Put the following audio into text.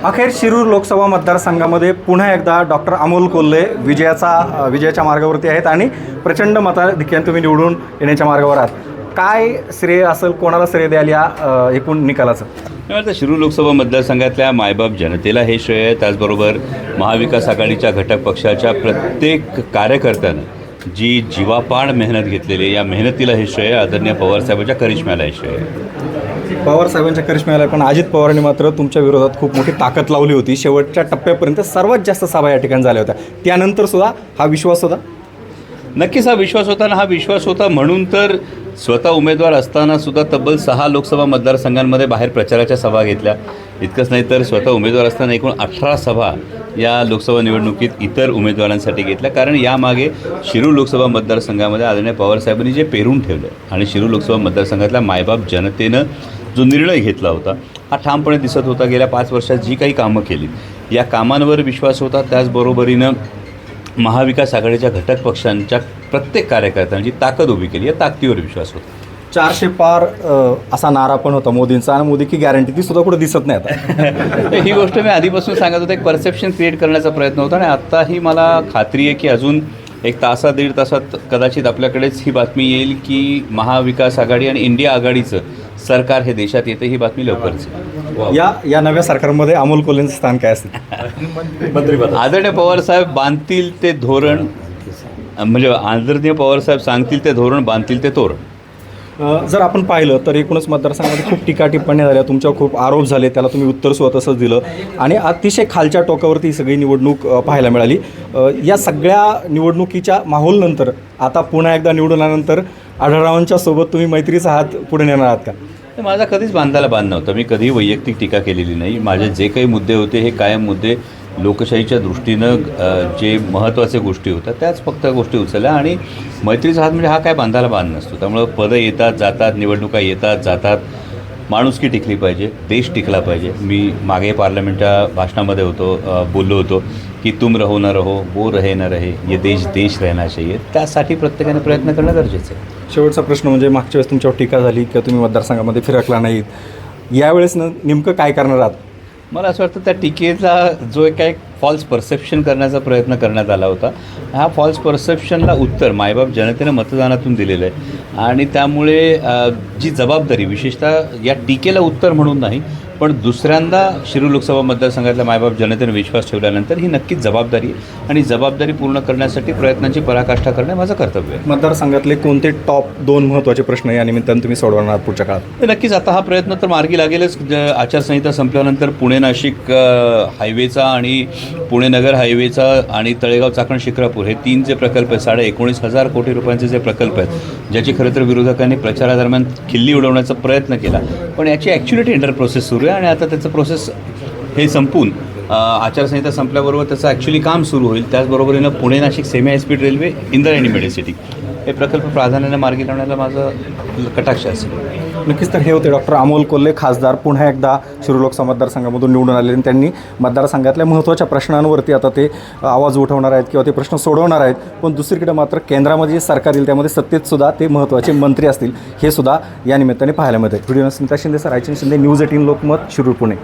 अखेर शिरूर लोकसभा मतदारसंघामध्ये पुन्हा एकदा डॉक्टर अमोल कोल्हे विजयाच्या मार्गावरती आहेत आणि प्रचंड मताधिक्याने तुम्ही निवडून येण्याच्या मार्गावर आहात. काय श्रेय असेल, कोणाला श्रेय द्याल या एकूण निकालाचं? आता शिरूर लोकसभा मतदारसंघातल्या मायबाप जनतेला हे श्रेय आहे. त्याचबरोबर महाविकास आघाडीच्या घटक पक्षाच्या प्रत्येक कार्यकर्त्यानं जी जीवापाड मेहनत घेतलेली, या मेहनतीला हे श्रेय, आदरणीय पवारसाहेबांच्या करिश्म्याला हे श्रेय आहे. पवारसाहेबांच्या करिश्म्याला, पण अजित पवारांनी मात्र तुमच्या विरोधात खूप मोठी ताकद लावली होती. शेवटच्या टप्प्यापर्यंत सर्वात जास्त सभा या ठिकाणी झाल्या होत्या. त्यानंतर सुद्धा हा विश्वास होता? नक्कीच हा विश्वास होता ना. हा विश्वास होता म्हणून तर स्वतः उमेदवार असताना सुद्धा तब्बल 6 लोकसभा मतदारसंघांमध्ये बाहेर प्रचाराच्या सभा घेतल्या. इतकंच नाही तर स्वतः उमेदवार असताना एकूण 18 सभा या लोकसभा निवडणुकीत इतर उमेदवारांसाठी घेतल्या. कारण यामागे शिरूर लोकसभा मतदारसंघामध्ये आदरणीय पवारसाहेबांनी जे पेरून ठेवलं आणि शिरूर लोकसभा मतदारसंघातल्या मायबाप जनतेनं जो निर्णय घेतला होता हा ठामपणे दिसत होता. गेल्या 5 वर्षात जी काही कामं केली या कामांवर विश्वास होता. त्याचबरोबरीनं महाविकास आघाडीच्या घटक पक्षांच्या प्रत्येक कार्यकर्त्यांची ताकद उभी केली, या ताकदीवर विश्वास होता. 400 पार असा नारा पण होता मोदींचा, आणि मोदी की गॅरंटी ती सुद्धा कुठे दिसत नाही आता. ही गोष्ट मी आधीपासून सांगत होतो. एक परसेप्शन क्रिएट करण्याचा प्रयत्न होता आणि आत्ताही मला खात्री आहे की अजून 1 तासात 1.5 तासात कदाचित आपल्याकडेच ही बातमी येईल की महाविकास आघाडी आणि इंडिया आघाडीचं सरकार हे देशात येते. ही बातमी लवकरच या नव्या सरकारमध्ये अमोल कोल्हेंचं स्थान काय असेल? आदरणीय पवारसाहेब बांधतील ते धोरण, म्हणजे आदरणीय पवारसाहेब सांगतील ते धोरण, बांधतील ते तोरण. जर आपण पाहिलं तर एकूणच मतदारसंघामध्ये खूप टीका टिप्पण्या झाल्या, तुमच्यावर खूप आरोप झाले, त्याला तुम्ही उत्तर स्वतःच दिलं आणि अतिशय खालच्या टोकावरती ही सगळी निवडणूक पाहायला मिळाली. या सगळ्या निवडणुकीच्या माहोलनंतर आता पुन्हा एकदा निवडून आल्यानंतर आढळरावांच्या सोबत तुम्ही मैत्रीचा हात पुढे नेणार आहात का? माझा कधीच बांधायला बांध नव्हता. मी कधीही वैयक्तिक टीका केलेली नाही. माझे जे काही मुद्दे होते हे कायम मुद्दे लोकशाहीच्या दृष्टीनं जे महत्त्वाच्या गोष्टी होत्या त्याच फक्त गोष्टी उचलल्या. आणि मैत्रीचा हात म्हणजे हा काय बांधायला बांध नसतो. त्यामुळं पदं येतात जातात, निवडणुका येतात जातात, माणुसकी टिकली पाहिजे, देश टिकला पाहिजे. मी मागे पार्लमेंटच्या भाषणामध्ये बोललो होतो की तुम रहो न रहो, वो रहे न रहे, ये देश देश रहना चाहिए. त्यासाठी प्रत्येकाने प्रयत्न करणं गरजेचं आहे. शेवटचा प्रश्न म्हणजे मागच्या वेळेस तुमच्यावर टीका झाली किंवा तुम्ही मतदारसंघामध्ये फिरकला नाहीत, यावेळेस नेमकं काय करणार आहात? मला असं वाटतं त्या टीकेचा जो काही फॉल्स परसेप्शन करण्याचा प्रयत्न करण्यात आला होता, ह्या फॉल्स परसेप्शनला उत्तर मायबाप जनतेनं मतदानातून दिलेलं आहे. आणि त्यामुळे जी जबाबदारी, विशेषतः या टीकेला उत्तर म्हणून नाही पण दुसऱ्यांदा शिरूर लोकसभा मतदारसंघातल्या मायबाप जनतेनं विश्वास ठेवल्यानंतर ही नक्कीच जबाबदारी आहे आणि जबाबदारी पूर्ण करण्यासाठी प्रयत्नांची पराकाष्ठा करणे माझं कर्तव्य आहे. मतदारसंघातले कोणते टॉप 2 महत्त्वाचे प्रश्न या निमित्तानं तुम्ही सोडवणार पुढच्या काळात? नक्कीच आता हा प्रयत्न तर मार्गी लागेलच. आचारसंहिता संपल्यानंतर पुणे नाशिक हायवेचा आणि पुणे नगर हायवेचा आणि तळेगाव चाकण शिक्रापूर हे 3 जे प्रकल्प आहेत, 19,500 कोटी रुपयांचे जे प्रकल्प आहेत, ज्याची खरं तर विरोधकांनी प्रचारादरम्यान खिल्ली उडवण्याचा प्रयत्न केला, पण याची ॲक्च्युअली टेंडर प्रोसेस सुरू आहे आणि आता त्याचं प्रोसेस हे संपून आचारसंहिता संपल्याबरोबर त्याचं ॲक्च्युली काम सुरू होईल. त्याचबरोबरीनं Pune Nashik semi high speed railway, Indrayani Medicity हे प्रकल्प प्राधान्याने मार्गी लावण्याला माझं कटाक्ष असेल. नक्कीच. तर हे होते डॉक्टर अमोल कोल्हे, खासदार, पुन्हा एकदा शिरूर लोकसभा मतदारसंघामधून निवडून आले आणि त्यांनी मतदारसंघातल्या महत्त्वाच्या प्रश्नांवरती आता ते आवाज उठवणार आहेत किंवा ते प्रश्न सोडवणार आहेत. पण दुसरीकडे मात्र केंद्रामध्ये जे सरकार येईल त्यामध्ये सत्तेतसुद्धा ते महत्त्वाचे मंत्री असतील, हे सुद्धा या निमित्ताने पाहायला मिळते. Video Smita Shinde, sir, Raichand Shinde, news 18 Lokmat, Shirur, Pune.